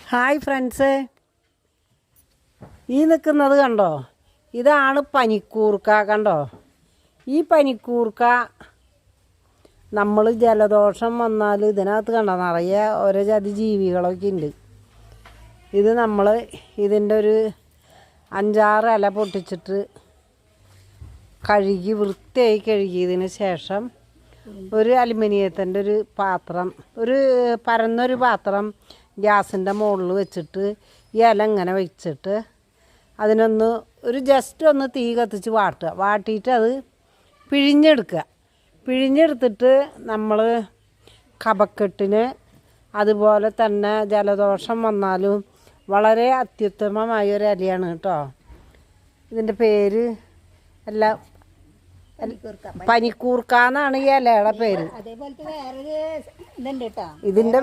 Hi friends, ഈ നിൽക്കുന്നത് കണ്ടോ, ഇതാണ് പനിക്കൂർക്ക. കണ്ടോ, ഈ പനിക്കൂർക്ക നമ്മൾ ജലദോഷം വന്നാൽ ഇതിനകത്ത് കണ്ടോ നിറയെ ഓരോ ജാതി ജീവികളൊക്കെ ഉണ്ട്. ഇത് നമ്മൾ ഇതിൻ്റെ ഒരു 5-6 ഇല പൊട്ടിച്ചിട്ട് കഴുകി വൃത്തിയായി കഴുകിയതിന് ശേഷം ഒരു അലുമിനിയത്തിൻ്റെ ഒരു പാത്രം, ഒരു പരന്നൊരു പാത്രം ഗ്യാസിൻ്റെ മുകളിൽ വെച്ചിട്ട് ഈ ഇല ഇങ്ങനെ വെച്ചിട്ട് അതിനൊന്ന് ഒരു ജസ്റ്റ് ഒന്ന് തീ കത്തിച്ച് വാട്ടിയിട്ട് അത് പിഴിഞ്ഞെടുത്തിട്ട് നമ്മൾ കഫക്കെട്ടിന് അതുപോലെ തന്നെ ജലദോഷം വന്നാലും വളരെ അത്യുത്തമമായ ഒരു ഇലയാണ് കേട്ടോ. ഇതിൻ്റെ പേര് എല്ലാം പനിക്കൂർക്ക എന്നാണ് ഈ ഇലയുടെ പേര്. അതേപോലത്തെ വേറൊരു ഇതുണ്ട് കേട്ടോ. ഇതിൻ്റെ